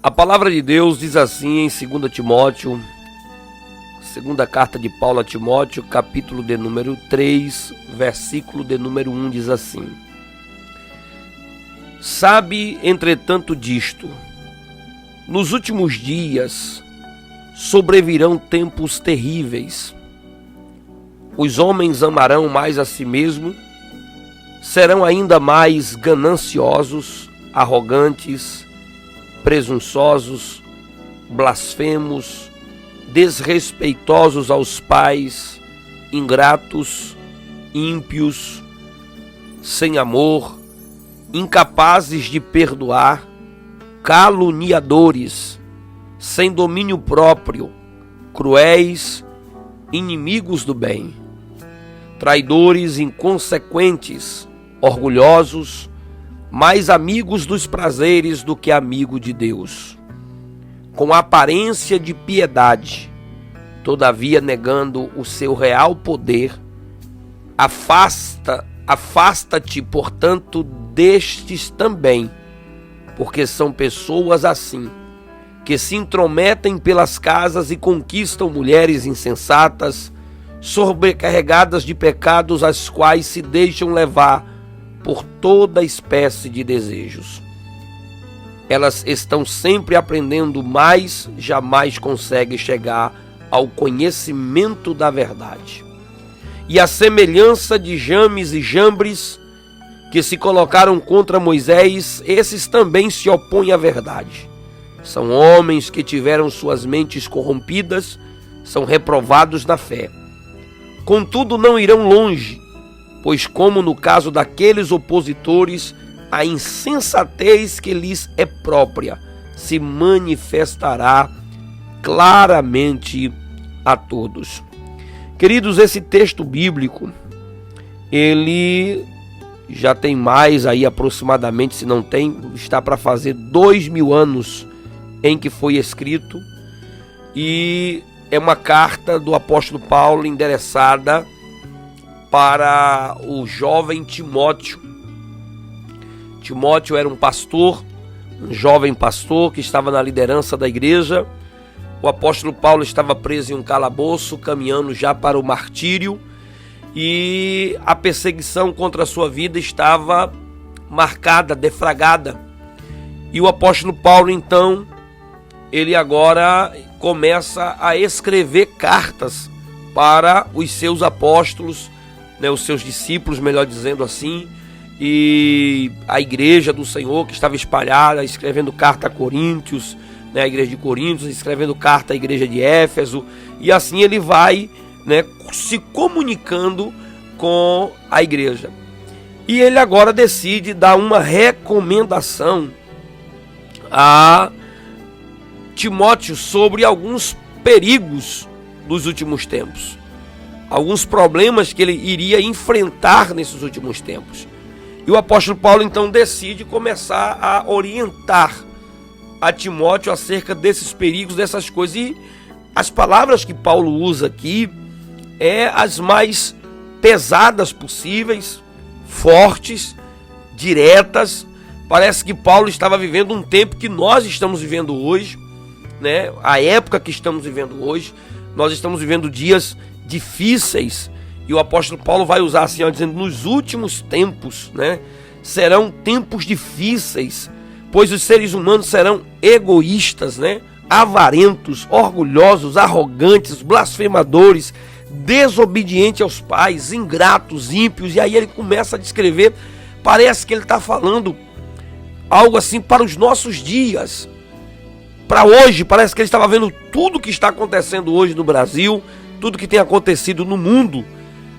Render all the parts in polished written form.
A palavra de Deus diz assim em 2 Timóteo, segunda carta de Paulo a Timóteo, capítulo de número 3, versículo de número 1, diz assim: Sabe, entretanto, disto, nos últimos dias sobrevirão tempos terríveis. Os homens amarão mais a si mesmo, serão ainda mais gananciosos, arrogantes, presunçosos, blasfemos, desrespeitosos aos pais, ingratos, ímpios, sem amor, incapazes de perdoar, caluniadores, sem domínio próprio, cruéis, inimigos do bem, traidores, inconsequentes, orgulhosos, mais amigos dos prazeres do que amigo de Deus, com aparência de piedade, todavia negando o seu real poder. Afasta-te, portanto, destes também, porque são pessoas assim, que se intrometem pelas casas e conquistam mulheres insensatas, sobrecarregadas de pecados, as quais se deixam levar por toda espécie de desejos. Elas estão sempre aprendendo, mas jamais conseguem chegar ao conhecimento da verdade. E a semelhança de James e Jambres, que se colocaram contra Moisés, esses também se opõem à verdade. São homens que tiveram suas mentes corrompidas, são reprovados na fé. Contudo, não irão longe, pois, como no caso daqueles opositores, a insensatez que lhes é própria se manifestará claramente a todos. Queridos, esse texto bíblico, ele já tem mais aí aproximadamente, se não tem, está para fazer 2000 anos em que foi escrito, e é uma carta do apóstolo Paulo endereçada para o jovem Timóteo. Timóteo era um pastor, um jovem pastor que estava na liderança da igreja. O apóstolo Paulo estava preso em um calabouço, caminhando já para o martírio, e a perseguição contra a sua vida estava marcada, deflagrada. E o apóstolo Paulo, então, ele agora começa a escrever cartas para os seus apóstolos, os seus discípulos, melhor dizendo assim, e a igreja do Senhor que estava espalhada, escrevendo carta a Coríntios, a igreja de Coríntios, escrevendo carta à igreja de Éfeso, e assim ele vai se comunicando com a igreja. E ele agora decide dar uma recomendação a Timóteo sobre alguns perigos dos últimos tempos, alguns problemas que ele iria enfrentar nesses últimos tempos. E o apóstolo Paulo então decide começar a orientar a Timóteo acerca desses perigos, dessas coisas. E as palavras que Paulo usa aqui é as mais pesadas possíveis, fortes, diretas. Parece que Paulo estava vivendo um tempo que nós estamos vivendo hoje, a época que estamos vivendo hoje. Nós estamos vivendo dias difíceis, e o apóstolo Paulo vai usar assim, dizendo: nos últimos tempos, serão tempos difíceis, pois os seres humanos serão egoístas, avarentos, orgulhosos, arrogantes, blasfemadores, desobedientes aos pais, ingratos, ímpios. E aí ele começa a descrever, parece que ele está falando algo assim para os nossos dias, para hoje. Parece que ele estava vendo tudo que está acontecendo hoje no Brasil, tudo que tem acontecido no mundo,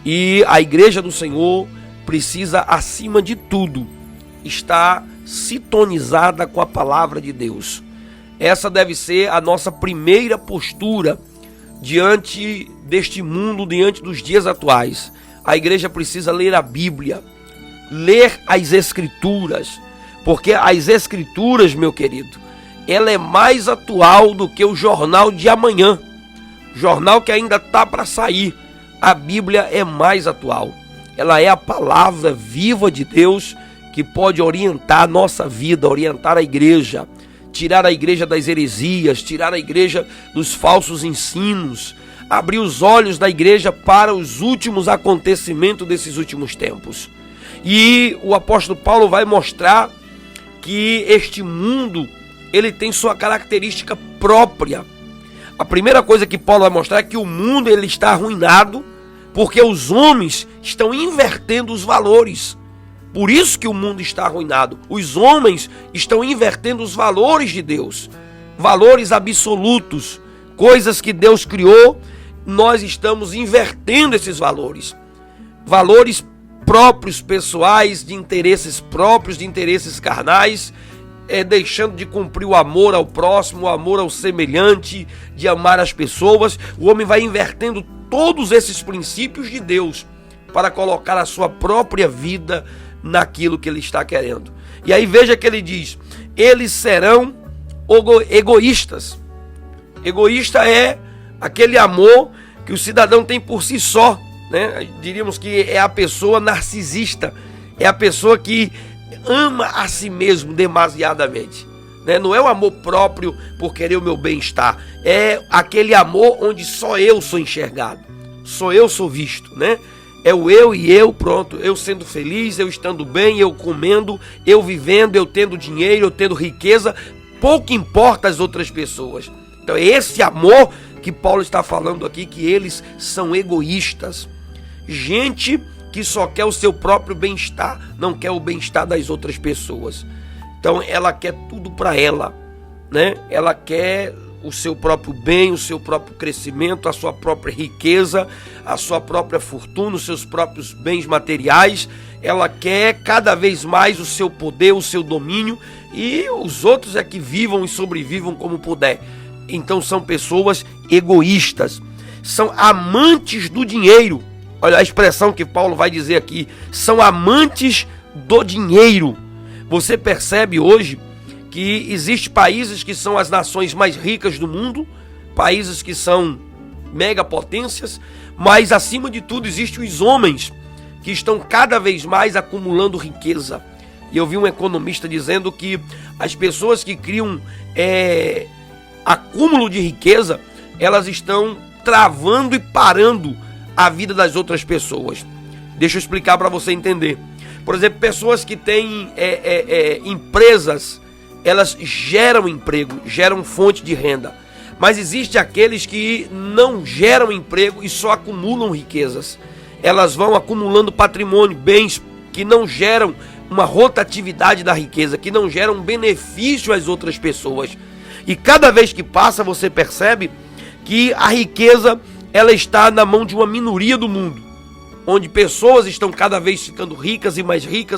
e a igreja do Senhor precisa, acima de tudo, estar sintonizada com a palavra de Deus. Essa deve ser a nossa primeira postura diante deste mundo, diante dos dias atuais. A igreja precisa ler a Bíblia, ler as Escrituras, porque as Escrituras, meu querido, ela é mais atual do que o jornal de amanhã, jornal que ainda está para sair. A Bíblia é mais atual. Ela é a palavra viva de Deus que pode orientar a nossa vida, orientar a igreja, tirar a igreja das heresias, tirar a igreja dos falsos ensinos, abrir os olhos da igreja para os últimos acontecimentos desses últimos tempos. E o apóstolo Paulo vai mostrar que este mundo, ele tem sua característica própria. A primeira coisa que Paulo vai mostrar é que o mundo, ele está arruinado porque os homens estão invertendo os valores. Por isso que o mundo está arruinado. Os homens estão invertendo os valores de Deus, valores absolutos, coisas que Deus criou. Nós estamos invertendo esses valores, valores próprios, pessoais, de interesses próprios, de interesses carnais, deixando de cumprir o amor ao próximo, o amor ao semelhante, de amar as pessoas. O homem vai invertendo todos esses princípios de Deus para colocar a sua própria vida naquilo que ele está querendo. E aí veja que ele diz: eles serão egoístas. Egoísta é aquele amor que o cidadão tem por si só, né? Diríamos que é a pessoa narcisista, é a pessoa que ama a si mesmo demasiadamente, né? Não é o amor próprio por querer o meu bem-estar, é aquele amor onde só eu sou enxergado, só eu sou visto, né? É o eu e eu, pronto, eu sendo feliz, eu estando bem, eu comendo, eu vivendo, eu tendo dinheiro, eu tendo riqueza, pouco importa as outras pessoas. Então é esse amor que Paulo está falando aqui, que eles são egoístas. Gente que só quer o seu próprio bem-estar, não quer o bem-estar das outras pessoas. Então ela quer tudo para ela, né? Ela quer o seu próprio bem, o seu próprio crescimento, a sua própria riqueza, a sua própria fortuna, os seus próprios bens materiais. Ela quer cada vez mais o seu poder, o seu domínio, e os outros é que vivam e sobrevivam como puder. Então são pessoas egoístas, são amantes do dinheiro. Olha a expressão que Paulo vai dizer aqui: são amantes do dinheiro. Você percebe hoje que existem países que são as nações mais ricas do mundo, países que são megapotências, mas acima de tudo existem os homens que estão cada vez mais acumulando riqueza. E eu vi um economista dizendo que as pessoas que criam acúmulo de riqueza, elas estão travando e parando a vida das outras pessoas. Deixa eu explicar para você entender. Por exemplo, pessoas que têm empresas, elas geram emprego, geram fonte de renda. Mas existe aqueles que não geram emprego e só acumulam riquezas. Elas vão acumulando patrimônio, bens que não geram uma rotatividade da riqueza, que não geram benefício às outras pessoas. E cada vez que passa, você percebe que a riqueza, ela está na mão de uma minoria do mundo, onde pessoas estão cada vez ficando ricas,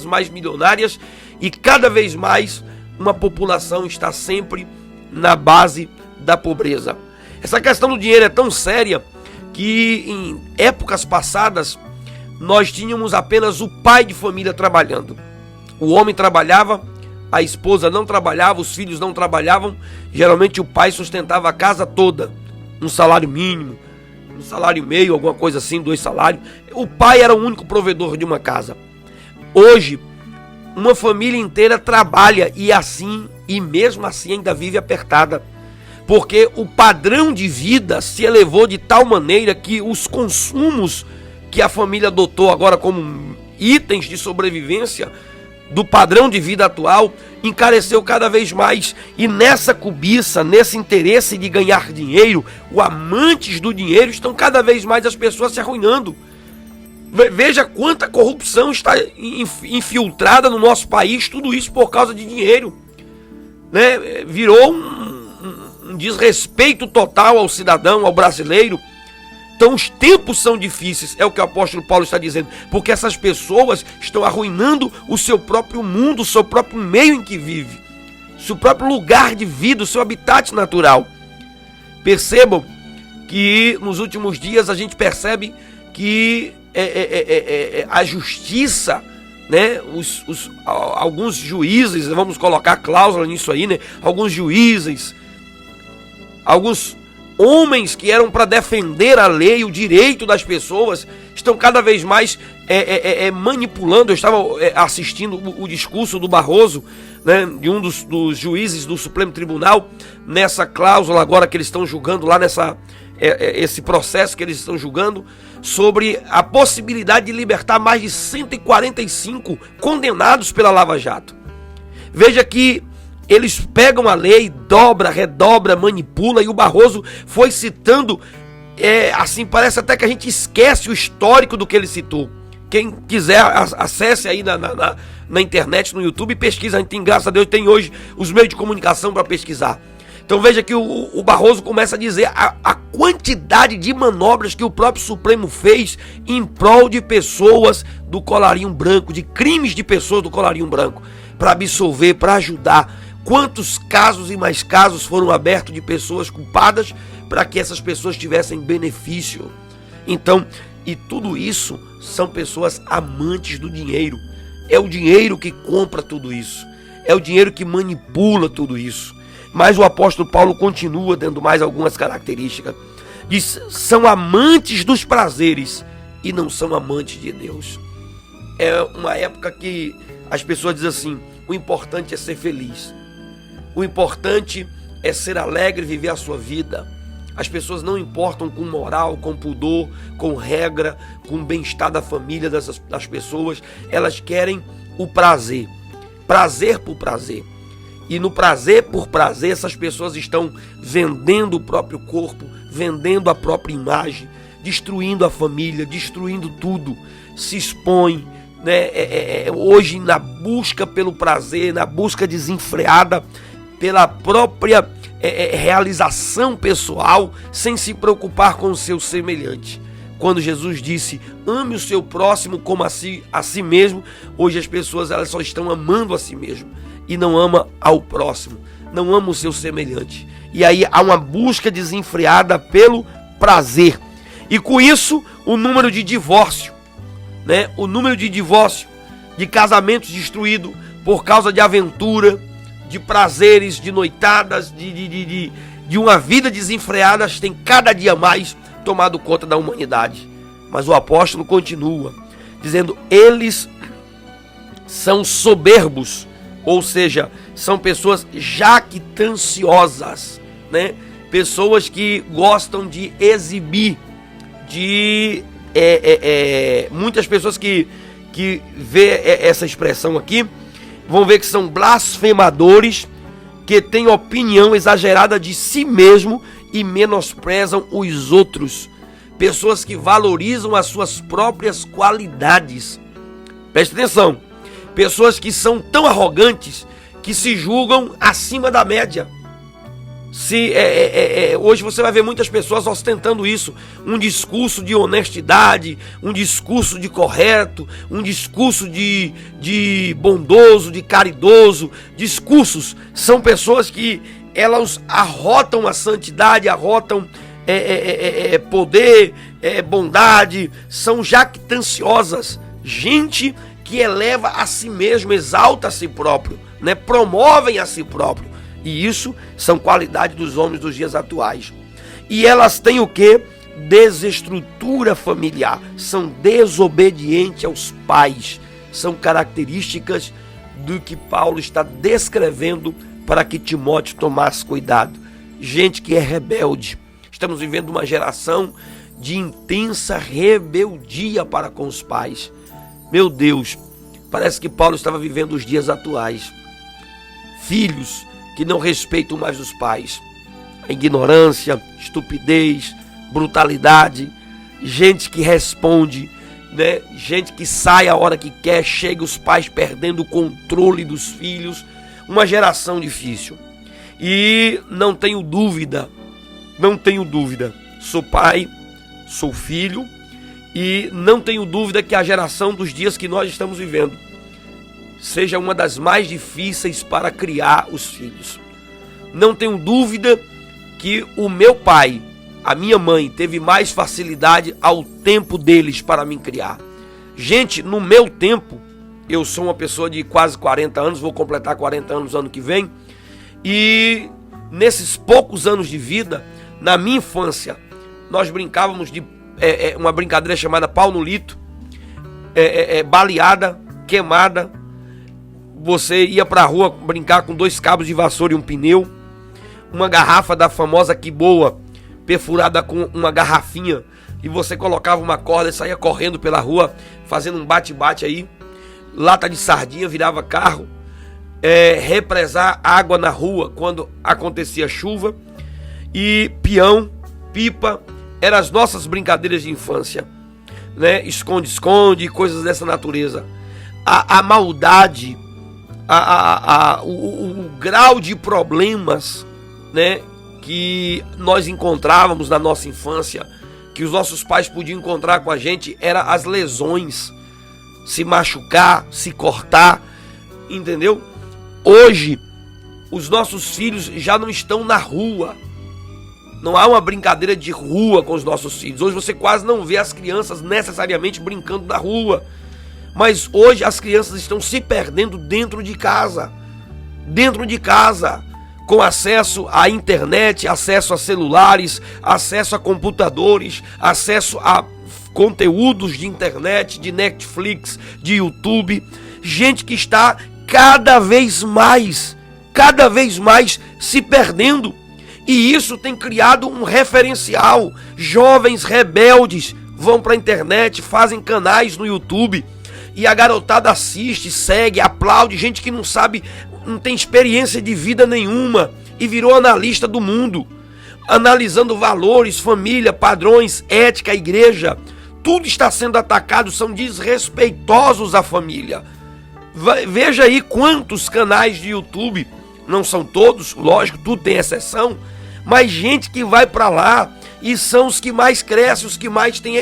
mais milionárias, e cada vez mais uma população está sempre na base da pobreza. Essa questão do dinheiro é tão séria que em épocas passadas nós tínhamos apenas o pai de família trabalhando. O homem trabalhava, a esposa não trabalhava, os filhos não trabalhavam. Geralmente o pai sustentava a casa toda, um salário mínimo, um salário e meio, alguma coisa assim, 2 salários. O pai era o único provedor de uma casa. Hoje, uma família inteira trabalha e mesmo assim ainda vive apertada, porque o padrão de vida se elevou de tal maneira que os consumos que a família adotou agora como itens de sobrevivência do padrão de vida atual encareceu cada vez mais. E nessa cobiça, nesse interesse de ganhar dinheiro, os amantes do dinheiro, estão cada vez mais as pessoas se arruinando. Veja quanta corrupção está infiltrada no nosso país, tudo isso por causa de dinheiro, né? Virou um desrespeito total ao cidadão, ao brasileiro. Então os tempos são difíceis, é o que o apóstolo Paulo está dizendo, porque essas pessoas estão arruinando o seu próprio mundo, o seu próprio meio em que vive, o seu próprio lugar de vida, o seu habitat natural. Percebam que nos últimos dias a gente percebe que a justiça, né, alguns juízes, vamos colocar cláusula nisso aí, né, alguns juízes, alguns homens que eram para defender a lei, o direito das pessoas, estão cada vez mais manipulando. Eu estava assistindo o discurso do Barroso né, de um dos juízes do Supremo Tribunal, nessa cláusula agora que eles estão julgando lá esse processo que eles estão julgando, sobre a possibilidade de libertar mais de 145 condenados pela Lava Jato. Veja que eles pegam a lei, dobra, redobra, manipula, e o Barroso foi citando, assim, parece até que a gente esquece o histórico do que ele citou. Quem quiser, acesse aí na internet, no YouTube, e pesquisa. A gente tem, graças a Deus, tem hoje os meios de comunicação para pesquisar. Então veja que o Barroso começa a dizer a quantidade de manobras que o próprio Supremo fez em prol de pessoas do colarinho branco, de crimes de pessoas do colarinho branco, para absolver, para ajudar. Quantos casos e mais casos foram abertos de pessoas culpadas para que essas pessoas tivessem benefício. Então, e tudo isso são pessoas amantes do dinheiro. É o dinheiro que compra tudo isso. É o dinheiro que manipula tudo isso. Mas o apóstolo Paulo continua dando mais algumas características. Diz: são amantes dos prazeres e não são amantes de Deus. É uma época que as pessoas dizem assim: o importante é ser feliz. O importante é ser alegre e viver a sua vida. As pessoas não importam com moral, com pudor, com regra, com o bem-estar da família das pessoas. Elas querem o prazer. Prazer por prazer. E no prazer por prazer, essas pessoas estão vendendo o próprio corpo, vendendo a própria imagem, destruindo a família, destruindo tudo. Se expõem, né? Hoje, na busca pelo prazer, na busca desenfreada pela própria realização pessoal, sem se preocupar com o seu semelhante. Quando Jesus disse: ame o seu próximo como a si mesmo, hoje as pessoas, elas só estão amando a si mesmo e não ama ao próximo, não ama o seu semelhante. E aí há uma busca desenfreada pelo prazer. E com isso, o número de divórcio, né? O número de divórcio, de casamentos destruídos por causa de aventura, de prazeres, de noitadas, de uma vida desenfreada, tem cada dia mais tomado conta da humanidade. Mas o apóstolo continua dizendo: eles são soberbos, ou seja, são pessoas jactanciosas, né? Pessoas que gostam de exibir, muitas pessoas que vê essa expressão aqui vão ver que são blasfemadores, que têm opinião exagerada de si mesmo e menosprezam os outros. Pessoas que valorizam as suas próprias qualidades. Preste atenção. Pessoas que são tão arrogantes que se julgam acima da média. Hoje você vai ver muitas pessoas ostentando isso, um discurso de honestidade, um discurso de correto, um discurso de bondoso, de caridoso. Discursos são pessoas que elas arrotam a santidade, arrotam poder, bondade, são jactanciosas, gente que eleva a si mesmo, exalta a si próprio, né? Promovem a si próprio. E isso são qualidades dos homens dos dias atuais. E elas têm o quê? Desestrutura familiar. São desobedientes aos pais. São características do que Paulo está descrevendo para que Timóteo tomasse cuidado. Gente que é rebelde. Estamos vivendo uma geração de intensa rebeldia para com os pais. Meu Deus, parece que Paulo estava vivendo os dias atuais. Filhos que não respeitam mais os pais. A ignorância, estupidez, brutalidade. Gente que responde, né? Gente que sai a hora que quer, chega os pais perdendo o controle dos filhos. Uma geração difícil. E não tenho dúvida, sou pai, sou filho, e não tenho dúvida que a geração dos dias que nós estamos vivendo seja uma das mais difíceis para criar os filhos. Não tenho dúvida que o meu pai, a minha mãe, teve mais facilidade ao tempo deles para me criar. Gente, no meu tempo, eu sou uma pessoa de quase 40 anos, vou completar 40 anos ano que vem, e nesses poucos anos de vida, na minha infância, nós brincávamos de uma brincadeira chamada pau no lito, baleada, queimada, você ia para a rua brincar com 2 cabos de vassoura e um pneu, uma garrafa da famosa que boa, perfurada com uma garrafinha, e você colocava uma corda e saía correndo pela rua, fazendo um bate-bate aí. Lata de sardinha virava carro, represar água na rua quando acontecia chuva, e peão, pipa, eram as nossas brincadeiras de infância, né? Esconde-esconde, coisas dessa natureza. A maldade, o grau de problemas, né, que nós encontrávamos na nossa infância, que os nossos pais podiam encontrar com a gente, era as lesões, se machucar, se cortar, entendeu? Hoje, os nossos filhos já não estão na rua. Não há uma brincadeira de rua com os nossos filhos. Hoje você quase não vê as crianças necessariamente brincando na rua. Mas hoje as crianças estão se perdendo dentro de casa. Dentro de casa. Com acesso à internet, acesso a celulares, acesso a computadores, acesso a conteúdos de internet, de Netflix, de YouTube. Gente que está cada vez mais se perdendo. E isso tem criado um referencial. Jovens rebeldes vão para a internet, fazem canais no YouTube, e a garotada assiste, segue, aplaude. Gente que não sabe, não tem experiência de vida nenhuma, e virou analista do mundo, analisando valores, família, padrões, ética, igreja. Tudo está sendo atacado, são desrespeitosos à família. Veja aí quantos canais de YouTube, não são todos, lógico, tudo tem exceção, mas gente que vai para lá e são os que mais crescem, os que mais têm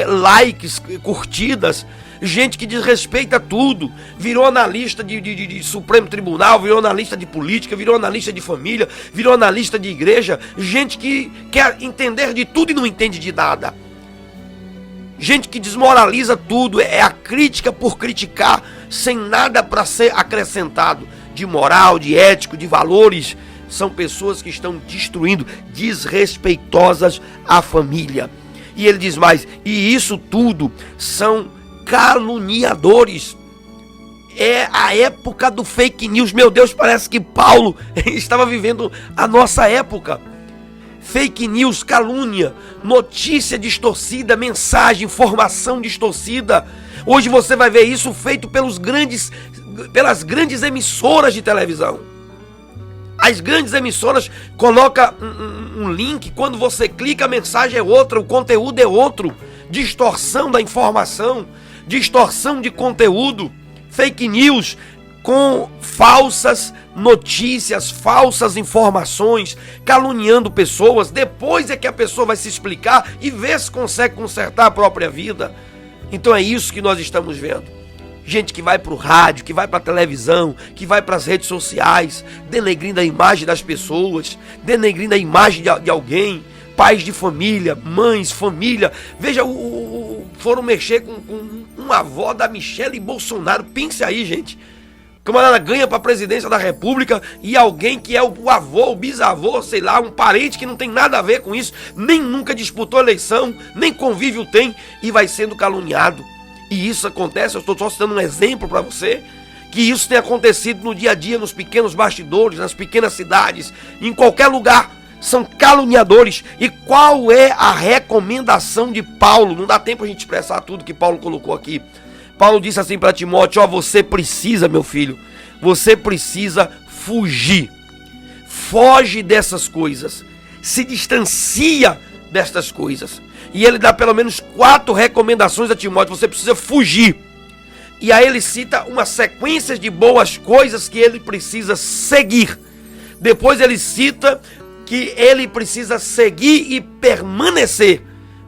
likes, curtidas. Gente que desrespeita tudo, virou analista de Supremo Tribunal, virou analista de política, virou analista de família, virou analista de igreja. Gente que quer entender de tudo e não entende de nada. Gente que desmoraliza tudo, é a crítica por criticar, sem nada para ser acrescentado de moral, de ético, de valores. São pessoas que estão destruindo, desrespeitosas à família. E ele diz mais, e isso tudo são caluniadores. É a época do fake news. Meu Deus, parece que Paulo estava vivendo a nossa época. Fake news, calúnia, notícia distorcida, mensagem, informação distorcida. Hoje você vai ver isso feito pelas grandes emissoras de televisão. As grandes emissoras colocam um link, quando você clica a mensagem é outra, o conteúdo é outro. Distorção da informação, distorção de conteúdo, fake news com falsas notícias, falsas informações, caluniando pessoas. Depois é que a pessoa vai se explicar e ver se consegue consertar a própria vida. Então é isso que nós estamos vendo. Gente que vai para o rádio, que vai para a televisão, que vai para as redes sociais, denegrindo a imagem das pessoas, denegrindo a imagem de alguém, pais de família, mães, família. Veja, foram mexer com uma avó da Michele Bolsonaro. Pense aí, gente. O camarada ganha para a presidência da República e alguém que é o avô, o bisavô, sei lá, um parente que não tem nada a ver com isso, nem nunca disputou eleição, nem convívio tem, e vai sendo caluniado. E isso acontece, eu estou só dando um exemplo para você, que isso tem acontecido no dia a dia, nos pequenos bastidores, nas pequenas cidades, em qualquer lugar. São caluniadores. E qual é a recomendação de Paulo? Não dá tempo a gente expressar tudo que Paulo colocou aqui. Paulo disse assim para Timóteo, você precisa, meu filho, você precisa fugir. Foge dessas coisas, se distancia destas coisas. E ele dá pelo menos 4 recomendações a Timóteo. Você precisa fugir. E aí ele cita uma sequência de boas coisas que ele precisa seguir. Depois ele cita que ele precisa seguir e permanecer.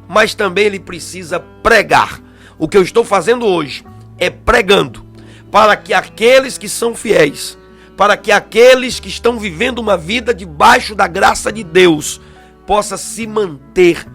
Mas também ele precisa pregar. O que eu estou fazendo hoje é pregando. Para que aqueles que são fiéis, para que aqueles que estão vivendo uma vida debaixo da graça de Deus, possa se manter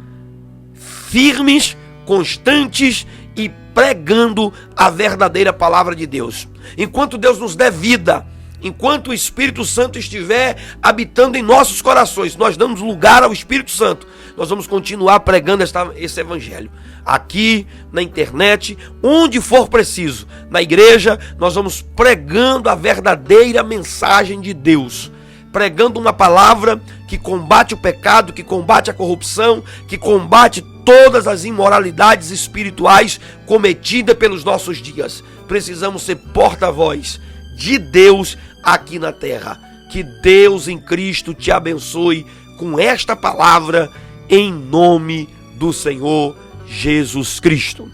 firmes, constantes e pregando a verdadeira palavra de Deus. Enquanto Deus nos der vida, enquanto o Espírito Santo estiver habitando em nossos corações, nós damos lugar ao Espírito Santo, nós vamos continuar pregando esse evangelho. Aqui, na internet, onde for preciso, na igreja, nós vamos pregando a verdadeira mensagem de Deus. Pregando uma palavra que combate o pecado, que combate a corrupção, que combate todas as imoralidades espirituais cometidas pelos nossos dias. Precisamos ser porta-voz de Deus aqui na terra. Que Deus em Cristo te abençoe com esta palavra, em nome do Senhor Jesus Cristo.